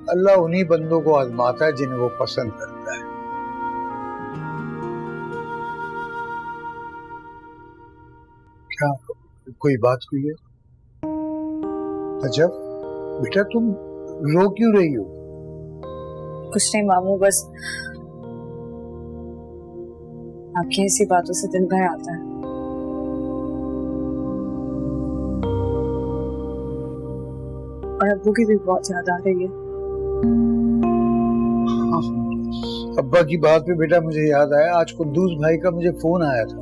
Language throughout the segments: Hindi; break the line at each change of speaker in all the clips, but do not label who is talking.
अल्लाह उन्हीं बंदों को आजमाता है जिन्हें वो पसंद करता है। क्या कोई बात हुई है? अजब बेटा, तुम रो क्यों रही हो?
कुछ नहीं मामू, बस आपकी ऐसी बातों से दिल भर आता है। और अब्बू की भी बहुत याद आ रही है।
हाँ, अब्बा की बात पे बेटा मुझे याद आया, आज कुद्दूस भाई का मुझे फोन आया था।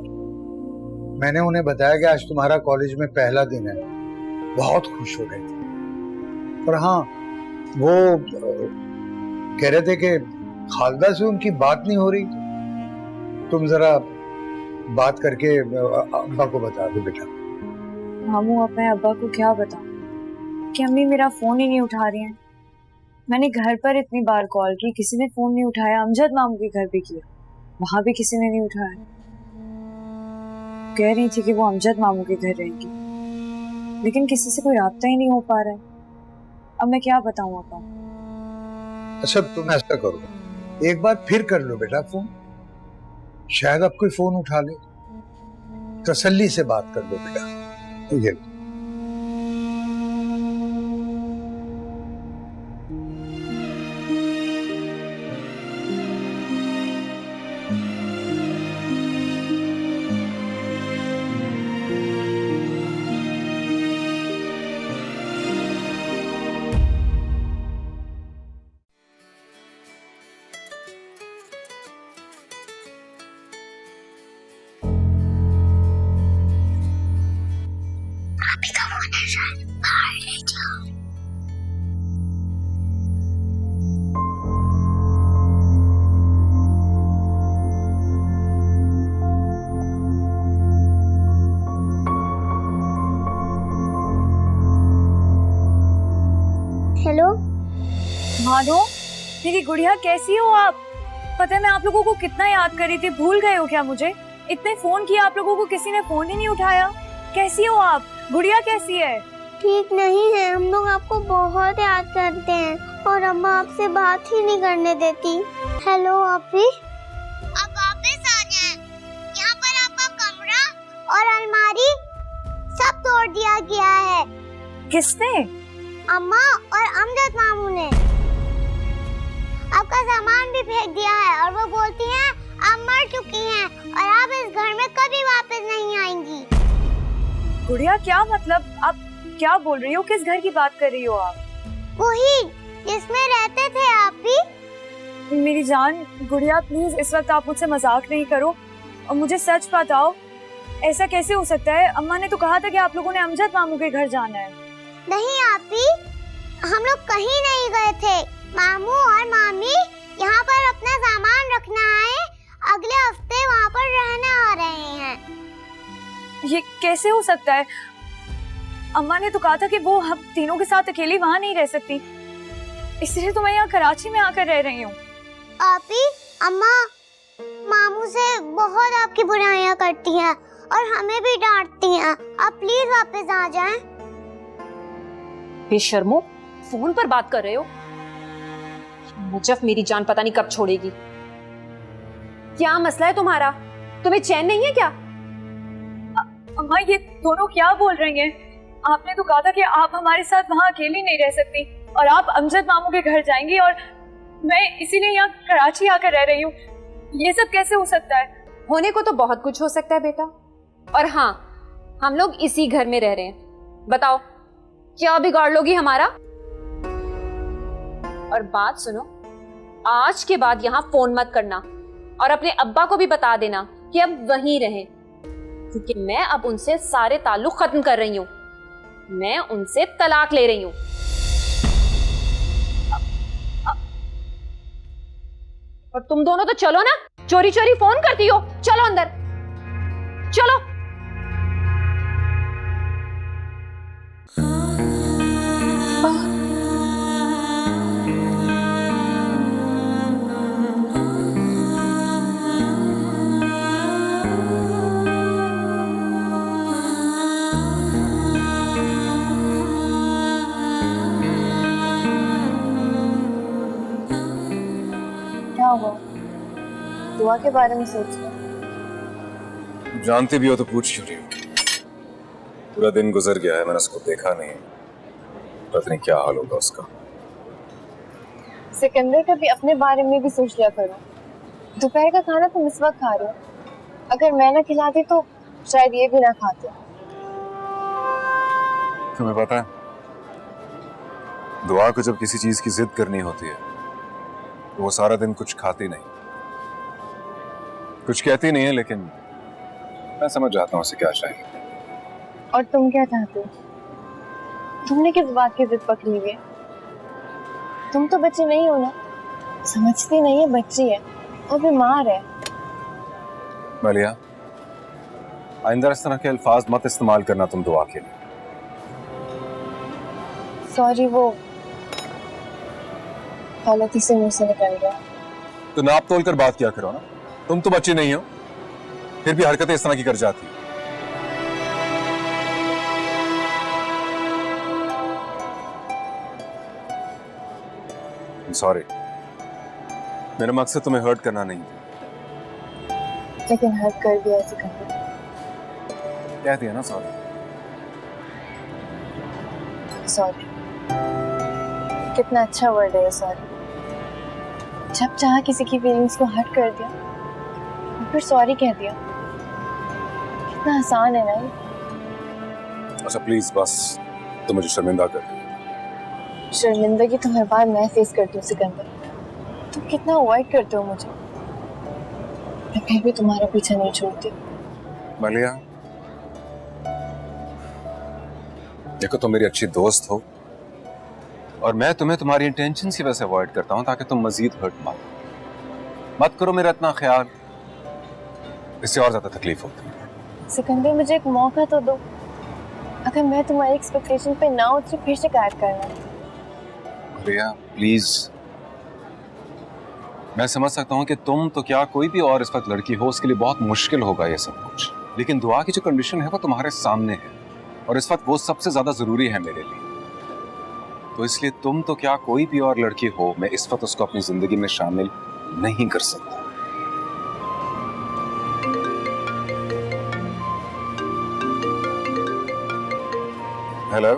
मैंने उन्हें बताया कि आज तुम्हारा कॉलेज में पहला दिन है। बहुत खुश हो रहे थे। और हाँ, वो कह रहे थे कि खालदा से उनकी बात नहीं हो रही। तुम जरा बात करके अब्बा को बता दो बेटा।
मामू, अब मैं अब्बा को क्या बताऊं कि अम्मी मेरा फोन ही नहीं उठा रही हैं। मैंने घर पर इतनी बार कॉल की, किसी ने फोन नहीं उठाया। अमजद मामू के घर भी किया, वहां भी किसी ने नहीं उठाया। कह रही थी कि वो अमजद मामू के घर रहेंगी, लेकिन किसी से कोई राब्ता ही नहीं हो पा रहा है। अब मैं क्या बताऊं अब्बा?
अच्छा तुम ऐसा करो, एक बार फिर कर लो बेटा फोन, शायद अब कोई फोन उठा ले। तसल्ली से बात कर लो बेटा। ये
हेलो
मानो, मेरी गुड़िया कैसी हो आप? पता है मैं आप लोगों को कितना याद कर रही थी, भूल गए हो क्या मुझे? इतने फोन किया आप लोगों को, किसी ने फोन ही नहीं उठाया। कैसी हो आप? गुड़िया कैसी है?
ठीक नहीं है, हम लोग आपको बहुत याद करते हैं और अम्मा आपसे बात ही नहीं करने देती। हेलो आपी, अब वापस आ जाएं। यहाँ पर आपका कमरा और अलमारी सब तोड़ दिया गया है।
किसने?
अम्मा और अमजद मामू ने। आपका सामान भी फेंक दिया है और वो बोलती हैं आप मर चुकी हैं और आप इस घर में कभी वापस नहीं आएंगी।
गुड़िया क्या मतलब? आप क्या बोल रही हो? किस घर की बात कर रही हो आप?
वही जिसमें रहते थे आप भी।
मेरी जान गुड़िया, प्लीज इस वक्त आप मुझसे मजाक नहीं करो और मुझे सच बताओ, ऐसा कैसे हो सकता है? अम्मा ने तो कहा था कि आप लोगों ने अमजद मामू के घर जाना है।
नहीं आपी, हम लोग कहीं नहीं गए थे। मामू और मामी यहाँ पर अपना सामान रखना है, अगले हफ्ते वहाँ पर रहने आ रहे हैं।
ये कैसे हो सकता है? अम्मा ने तो कहा था कि वो हम तीनों के साथ अकेली वहाँ नहीं रह सकती, इसलिए तो मैं यहाँ कराची में आकर रह रही हूँ।
आपी, अम्मा मामू से बहुत आपकी बुराइयां करती हैं और हमें भी डांटती हैं। आप प्लीज वापस आ जाएं।
बेशर्मो, फोन पर बात कर रहे हो? मुजफ मेरी जान पता नहीं कब छोड़ेगी। क्या मसला है तुम्हारा? तुम्हें चैन नहीं है क्या?
अम्मा ये दोनों क्या बोल रही हैं? आपने तो कहा था कि आप हमारे साथ वहाँ अकेली नहीं रह सकती और आप अमजद मामू के घर जाएंगी और मैं इसीलिए यहाँ कराची आकर रह रही हूँ। ये सब कैसे हो सकता है?
होने को तो बहुत कुछ हो सकता है बेटा। और हाँ, हम लोग इसी घर में रह रहे हैं। बताओ क्या बिगाड़ लोगी हमारा? और बात सुनो, आज के बाद यहाँ फोन मत करना और अपने अब्बा को भी बता देना कि अब वहीं रहें, क्योंकि मैं अब उनसे सारे ताल्लुक खत्म कर रही हूँ। मैं उनसे तलाक ले रही हूँ। और तुम दोनों तो चलो ना, चोरी चोरी फोन करती हो। चलो अंदर चलो।
हुआ? दुआ के बारे में सोच रहे हो?
जानती भी हो तो पूछ क्यों रही हो? पूरा दिन गुजर गया है, मैंने उसको देखा नहीं, पता नहीं क्या हाल होगा उसका।
सिकंदर कभी अपने बारे में भी सोच लिया करो। दोपहर का खाना तुम इस वक्त खा रहे हो, अगर मैं ना खिलाती तो शायद ये भी ना खाते।
तुम्हें पता है, दुआ को जब किसी चीज की जिद करनी होती है तो वो सारा दिन कुछ खाती नहीं, कुछ कहती नहीं है, लेकिन मैं समझ जाता हूँ उसे क्या चाहिए।
और तुम क्या चाहते हो? तुमने किस बात की जिद पकड़ी हुई है? तुम तो बच्चे नहीं हो ना, समझती नहीं है, बच्ची है और बीमार है।
मलिया, आइंदा इस तरह के अल्फाज मत इस्तेमाल करना तुम दुआ के लिए।
सॉरी, वो गलती से मुंह से निकल गया।
तो नाप तोल कर बात किया करो ना, तुम तो बच्चे नहीं हो, फिर भी हरकतें इस तरह की कर जाती हो। सॉरी, मेरा मकसद तुम्हें हर्ट करना नहीं था।
लेकिन हर्ट कर दिया सिकंदर।
कह दिया ना सॉरी।
सॉरी कितना अच्छा वर्ड है सॉरी। जब चाहा किसी की फीलिंग्स को हर्ट कर दिया और फिर सॉरी कह दिया, कितना आसान है ना ये।
अच्छा प्लीज बस, तुम मुझे शर्मिंदा कर।
शर्मिंदगी तो हर बार मैं फेस करती हूँ सिकंदर। तुम कितना अवॉइड करते हो मुझे, मैं फिर भी तुम्हारा पीछा नहीं छोड़ती।
मलिया, देखो तुम मेरी अच्छी दोस्त हो और मैं तुम्हें तुम्हारी इंटेंशंस की वजह से अवॉइड करता हूं ताकि तुम मजीद हर्ट मत करो मेरा इतना ख्याल, इससे और ज्यादा तकलीफ होती है।
सिकंदर मुझे एक मौका तो दो, अगर मैं तुम्हारी एक्सपेक्टेशन पे ना उतरी फिर शिकायत करना।
मलिया प्लीज, मैं समझ सकता हूं कि तुम तो क्या कोई भी और इस वक्त लड़की हो उसके लिए बहुत मुश्किल होगा ये सब कुछ, लेकिन दुआ की जो कंडीशन है वो तुम्हारे सामने है और इस वक्त वो सबसे ज्यादा जरूरी है मेरे लिए। तो इसलिए तुम तो क्या कोई भी और लड़की हो, मैं इस वक्त उसको अपनी जिंदगी में शामिल नहीं कर सकता। हेलो,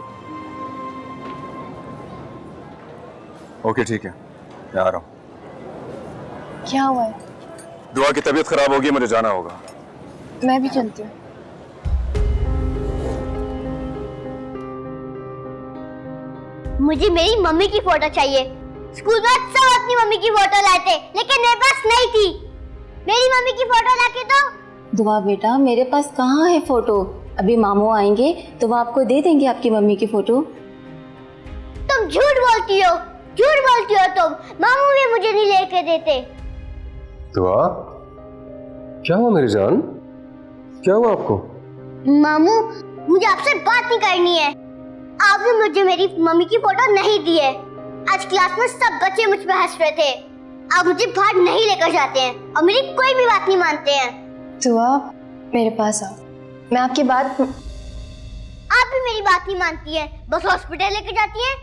ओके ठीक है, मैं आ रहा हूं।
क्या हुआ है?
दुआ की तबीयत खराब होगी, मुझे जाना होगा।
मैं भी चलती हूँ।
मुझे मेरी मम्मी की फोटो चाहिए। स्कूल में सब अपनी मम्मी की फोटो लाए थे, लेकिन मेरे पास नहीं थी। मेरी मम्मी की फोटो लाके दो।
दुआ बेटा, मेरे पास कहाँ है फोटो? अभी मामू आएंगे तो वो आपको दे देंगे आपकी मम्मी की फोटो।
तुम झूठ बोलती हो, झूठ बोलती हो तुम। मामू भी मुझे नहीं लेके देते।
दुआ, क्या हुआ मेरी जान? क्या हुआ आपको?
मामू, मुझे आपसे बात नहीं करनी है। आपने मुझे मेरी मम्मी की फोटो नहीं दी है। आज क्लास में सब बच्चे मुझ पर हंस रहे थे। आप मुझे बाहर नहीं लेकर जाते हैं और मेरी कोई भी बात नहीं मानते हैं।
दुआ, मेरे पास आओ, मैं आपकी बात।
आप भी मेरी बात नहीं मानती है, बस हॉस्पिटल लेकर जाती है।